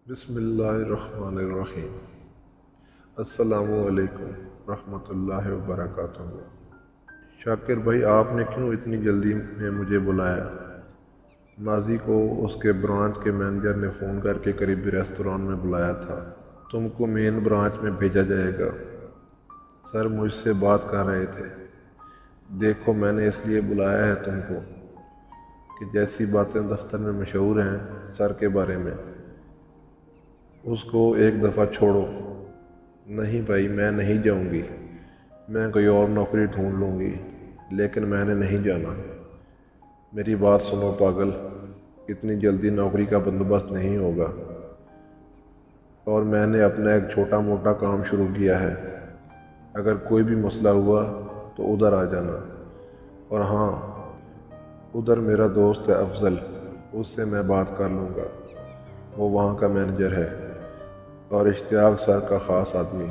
بسم اللہ الرحمن الرحیم۔ السلام علیکم ورحمۃ اللہ وبرکاتہ۔ شاکر بھائی، آپ نے کیوں اتنی جلدی میں مجھے بلایا؟ ماضی کو اس کے برانچ کے مینیجر نے فون کر کے قریبی ریستوران میں بلایا تھا۔ تم کو مین برانچ میں بھیجا جائے گا۔ سر مجھ سے بات کر رہے تھے۔ دیکھو، میں نے اس لیے بلایا ہے تم کو کہ جیسی باتیں دفتر میں مشہور ہیں سر کے بارے میں، اس کو ایک دفعہ چھوڑو۔ نہیں بھائی، میں نہیں جاؤں گی، میں کوئی اور نوکری ڈھونڈ لوں گی، لیکن میں نے نہیں جانا۔ میری بات سنو پاگل، اتنی جلدی نوکری کا بندوبست نہیں ہوگا، اور میں نے اپنا ایک چھوٹا موٹا کام شروع کیا ہے۔ اگر کوئی بھی مسئلہ ہوا تو ادھر آ جانا۔ اور ہاں، ادھر میرا دوست ہے افضل، اس سے میں بات کر لوں گا، وہ وہاں کا مینیجر ہے اور اشتیاق سر کا خاص آدمی،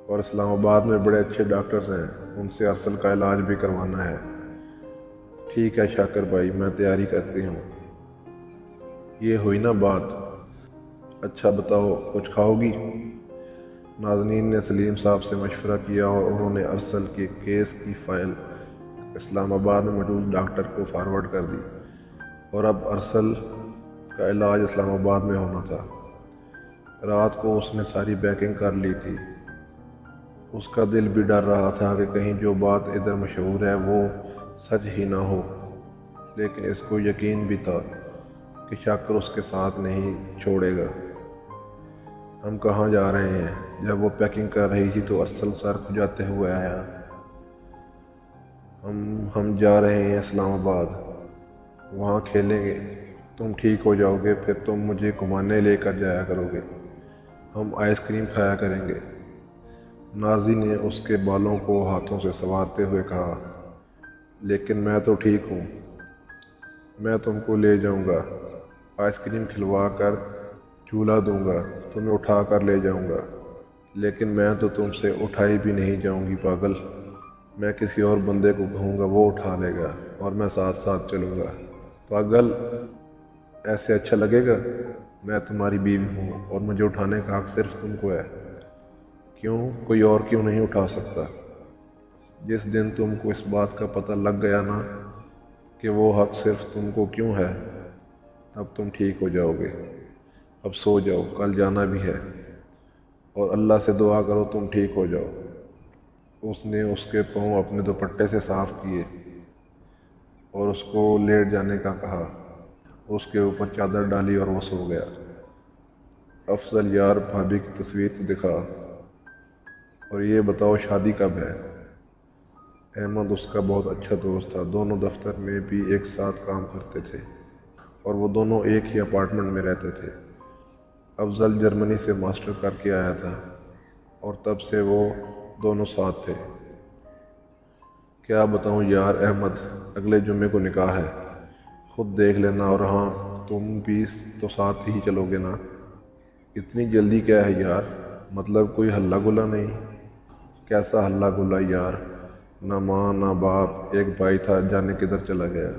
اور اسلام آباد میں بڑے اچھے ڈاکٹرز ہیں، ان سے ارسل کا علاج بھی کروانا ہے۔ ٹھیک ہے شاکر بھائی، میں تیاری کرتی ہوں۔ یہ ہوئی نا بات؟ اچھا بتاؤ، کچھ کھاؤ گی؟ ناظرین نے سلیم صاحب سے مشورہ کیا اور انہوں نے ارسل کے کیس کی فائل اسلام آباد میں موجود ڈاکٹر کو فارورڈ کر دی، اور اب ارسل کا علاج اسلام آباد میں ہونا تھا۔ رات کو اس نے ساری پیکنگ کر لی تھی۔ اس کا دل بھی ڈر رہا تھا کہ کہیں جو بات ادھر مشہور ہے وہ سچ ہی نہ ہو، لیکن اس کو یقین بھی تھا کہ شاکر اس کے ساتھ نہیں چھوڑے گا۔ ہم کہاں جا رہے ہیں؟ جب وہ پیکنگ کر رہی تھی تو ارسل سر کھجاتے ہوئے آیا۔ ہم جا رہے ہیں اسلام آباد، وہاں کھیلیں گے، تم ٹھیک ہو جاؤ گے، پھر تم مجھے گھمانے لے کر جایا کرو گے، ہم آئس کریم کھایا کریں گے۔ نازی نے اس کے بالوں کو ہاتھوں سے سنوارتے ہوئے کہا، لیکن میں تو ٹھیک ہوں، میں تم کو لے جاؤں گا، آئس کریم کھلوا کر جھولا دوں گا، تمہیں اٹھا کر لے جاؤں گا، لیکن میں تو تم سے اٹھائی بھی نہیں جاؤں گی پاگل۔ میں کسی اور بندے کو کہوں گا، وہ اٹھا لے گا اور میں ساتھ ساتھ چلوں گا۔ پاگل، ایسے اچھا لگے گا؟ میں تمہاری بیوی ہوں اور مجھے اٹھانے کا حق صرف تم کو ہے۔ کیوں؟ کوئی اور کیوں نہیں اٹھا سکتا؟ جس دن تم کو اس بات کا پتہ لگ گیا نا کہ وہ حق صرف تم کو کیوں ہے، اب تم ٹھیک ہو جاؤ گے۔ اب سو جاؤ، کل جانا بھی ہے، اور اللہ سے دعا کرو تم ٹھیک ہو جاؤ۔ اس نے اس کے پاؤں اپنے دوپٹے سے صاف کیے اور اس کو لیٹ جانے کا کہا، اس کے اوپر چادر ڈالی اور وہ سو گیا۔ افضل، یار بھابھی کی تصویر تو دکھا، اور یہ بتاؤ شادی کب ہے؟ احمد اس کا بہت اچھا دوست تھا، دونوں دفتر میں بھی ایک ساتھ کام کرتے تھے، اور وہ دونوں ایک ہی اپارٹمنٹ میں رہتے تھے۔ افضل جرمنی سے ماسٹر کر کے آیا تھا، اور تب سے وہ دونوں ساتھ تھے۔ کیا بتاؤں یار احمد، اگلے جمعے کو نکاح ہے، خود دیکھ لینا، اور ہاں تم بھی تو ساتھ ہی چلو گے نا؟ اتنی جلدی کیا ہے یار؟ مطلب کوئی ہلہ گلا نہیں؟ کیسا ہلہ گلا یار؟ نہ ماں نہ باپ، ایک بھائی تھا، جانے کدھر چلا گیا؟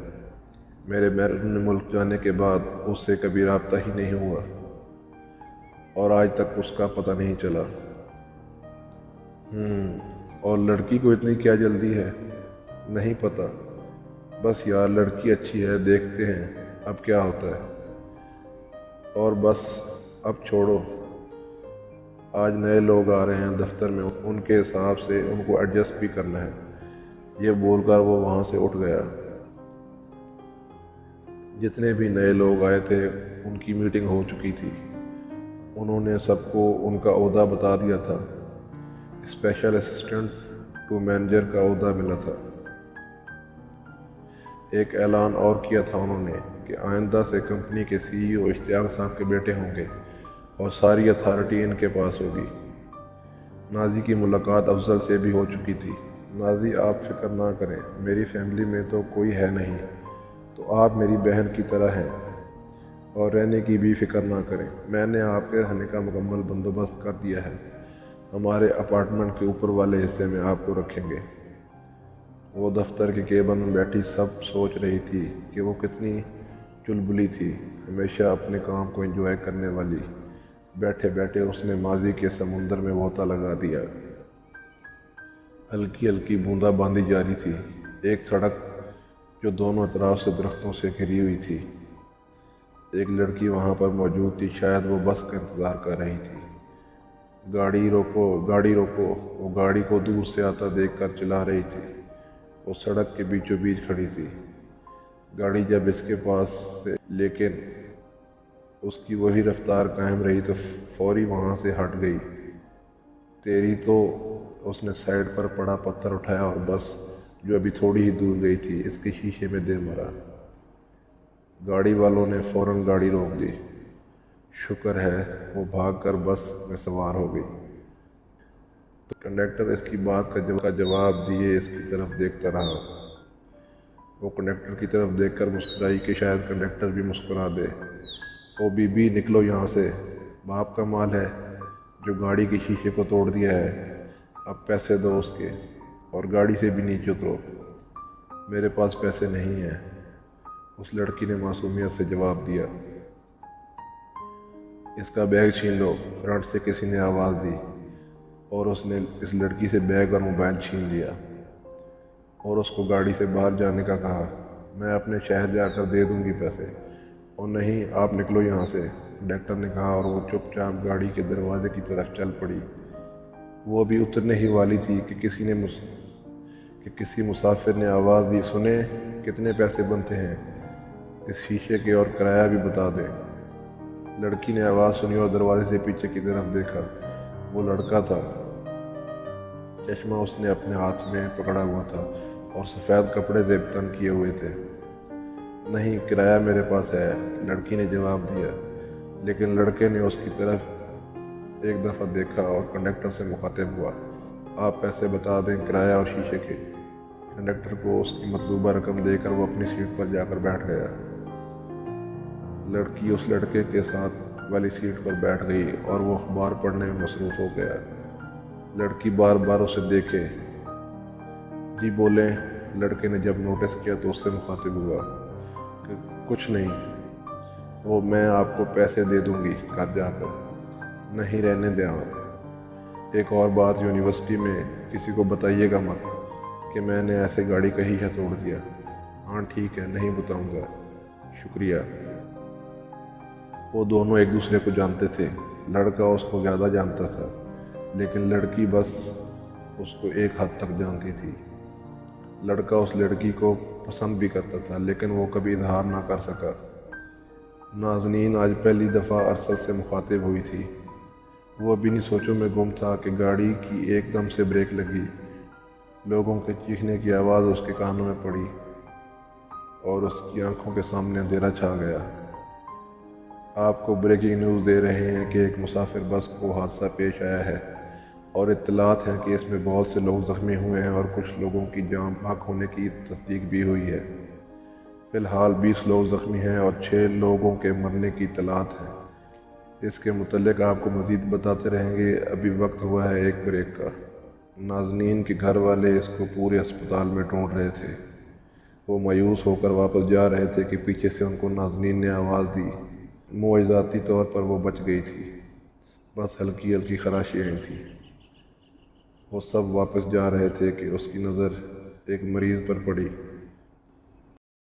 میرے بیرون ملک جانے کے بعد اس سے کبھی رابطہ ہی نہیں ہوا، اور آج تک اس کا پتہ نہیں چلا۔ اور لڑکی کو اتنی کیا جلدی ہے؟ نہیں پتہ، بس یار لڑکی اچھی ہے، دیکھتے ہیں اب کیا ہوتا ہے۔ اور بس اب چھوڑو، آج نئے لوگ آ رہے ہیں دفتر میں، ان کے حساب سے ان کو ایڈجسٹ بھی کرنا ہے۔ یہ بول کر وہ وہاں سے اٹھ گیا۔ جتنے بھی نئے لوگ آئے تھے ان کی میٹنگ ہو چکی تھی، انہوں نے سب کو ان کا عہدہ بتا دیا تھا۔ اسپیشل اسسٹنٹ ٹو مینیجر کا عہدہ ملا تھا۔ ایک اعلان اور کیا تھا انہوں نے کہ آئندہ سے کمپنی کے سی ای او اشتیاق صاحب کے بیٹے ہوں گے، اور ساری اتھارٹی ان کے پاس ہوگی۔ نازی کی ملاقات افضل سے بھی ہو چکی تھی۔ نازی، آپ فکر نہ کریں، میری فیملی میں تو کوئی ہے نہیں، تو آپ میری بہن کی طرح ہیں، اور رہنے کی بھی فکر نہ کریں، میں نے آپ کے رہنے کا مکمل بندوبست کر دیا ہے، ہمارے اپارٹمنٹ کے اوپر والے حصے میں آپ کو رکھیں گے۔ وہ دفتر کے کیبن میں بیٹھی سب سوچ رہی تھی کہ وہ کتنی چلبلی تھی۔ ہمیشہ اپنے کام کو انجوائے کرنے والی۔ بیٹھے بیٹھے اس نے ماضی کے سمندر میں غوطہ لگا دیا۔ ہلکی ہلکی بوندا باندی جاری تھی۔ ایک سڑک جو دونوں اطراف سے درختوں سے گھری ہوئی تھی۔ ایک لڑکی وہاں پر موجود تھی، شاید وہ بس کا انتظار کر رہی تھی۔ گاڑی روکو، گاڑی روکو، وہ گاڑی کو دور سے آتا دیکھ کر چلا رہی تھی۔ وہ سڑک کے بیچوں بیچ کھڑی تھی۔ گاڑی جب اس کے پاس سے لیکن اس کی وہی رفتار قائم رہی تو فوری وہاں سے ہٹ گئی۔ تیری تو اس نے سائیڈ پر پڑا پتھر اٹھایا اور بس جو ابھی تھوڑی ہی دور گئی تھی اس کے شیشے میں دے مارا۔ گاڑی والوں نے فوراً گاڑی روک دی۔ شکر ہے وہ بھاگ کر بس میں سوار ہو گئی۔ تو کنڈکٹر اس کی بات کا جواب دیے اس کی طرف دیکھتا رہا۔ وہ کنڈکٹر کی طرف دیکھ کر مسکرائی کہ شاید کنڈکٹر بھی مسکرا دے۔ او بی بی، نکلو یہاں سے، باپ کا مال ہے جو گاڑی کے شیشے کو توڑ دیا ہے، اب پیسے دو اس کے، اور گاڑی سے بھی نیچے اترو۔ میرے پاس پیسے نہیں ہیں، اس لڑکی نے معصومیت سے جواب دیا۔ اس کا بیگ چھین لو، فرنٹ سے کسی نے آواز دی، اور اس نے اس لڑکی سے بیگ اور موبائل چھین لیا اور اس کو گاڑی سے باہر جانے کا کہا۔ میں اپنے شہر جا کر دے دوں گی پیسے، اور نہیں، آپ نکلو یہاں سے، کنڈکٹر نے کہا، اور وہ چپ چاپ گاڑی کے دروازے کی طرف چل پڑی۔ وہ ابھی اترنے ہی والی تھی کہ کسی مسافر نے آواز دی، سنیں، کتنے پیسے بنتے ہیں اس شیشے کے اور کرایہ بھی بتا دیں۔ لڑکی نے آواز سنی اور دروازے سے پیچھے کی طرف دیکھا۔ وہ لڑکا تھا، چشمہ اس نے اپنے ہاتھ میں پکڑا ہوا تھا اور سفید کپڑے زیب تن کیے ہوئے تھے۔ نہیں، کرایہ میرے پاس ہے، لڑکی نے جواب دیا، لیکن لڑکے نے اس کی طرف ایک دفعہ دیکھا اور کنڈکٹر سے مخاطب ہوا، آپ پیسے بتا دیں، کرایہ اور شیشے کے۔ کنڈکٹر کو اس کی مطلوبہ رقم دے کر وہ اپنی سیٹ پر جا کر بیٹھ گیا۔ لڑکی اس لڑکے کے ساتھ والی سیٹ پر بیٹھ گئی اور وہ اخبار پڑھنے میں مصروف ہو گیا۔ لڑکی بار بار اسے دیکھے۔ جی بولیں، لڑکے نے جب نوٹس کیا تو اس سے مخاطب ہوا کہ کچھ نہیں، وہ میں آپ کو پیسے دے دوں گی گھر جا کر۔ نہیں، رہنے دیں آپ۔ ایک اور بات، یونیورسٹی میں کسی کو بتائیے گا مت کہ میں نے ایسے گاڑی کا شیشہ توڑ دیا۔ ہاں ٹھیک ہے، نہیں بتاؤں گا، شکریہ۔ وہ دونوں ایک دوسرے کو جانتے تھے۔ لڑکا اس کو زیادہ جانتا تھا، لیکن لڑکی بس اس کو ایک حد تک جانتی تھی۔ لڑکا اس لڑکی کو پسند بھی کرتا تھا، لیکن وہ کبھی اظہار نہ کر سکا۔ نازنین آج پہلی دفعہ ارسل سے مخاطب ہوئی تھی۔ وہ ابھی نہیں سوچوں میں گم تھا کہ گاڑی کی ایک دم سے بریک لگی۔ لوگوں کے چیخنے کی آواز اس کے کانوں میں پڑی اور اس کی آنکھوں کے سامنے اندھیرا چھا گیا۔ آپ کو بریکنگ نیوز دے رہے ہیں کہ ایک مسافر بس کو حادثہ پیش آیا ہے اور اطلاعات ہیں کہ اس میں بہت سے لوگ زخمی ہوئے ہیں اور کچھ لوگوں کی جان بحق ہونے کی تصدیق بھی ہوئی ہے۔ فی الحال 20 لوگ زخمی ہیں اور 6 لوگوں کے مرنے کی اطلاعات ہیں۔ اس کے متعلق آپ کو مزید بتاتے رہیں گے، ابھی وقت ہوا ہے ایک بریک کا۔ نازنین کے گھر والے اس کو پورے ہسپتال میں ڈھونڈ رہے تھے۔ وہ مایوس ہو کر واپس جا رہے تھے کہ پیچھے سے ان کو نازنین نے آواز دی۔ معجزاتی طور پر وہ بچ گئی تھی، بس ہلکی ہلکی خراشی آئی تھی۔ وہ سب واپس جا رہے تھے کہ اس کی نظر ایک مریض پر پڑی۔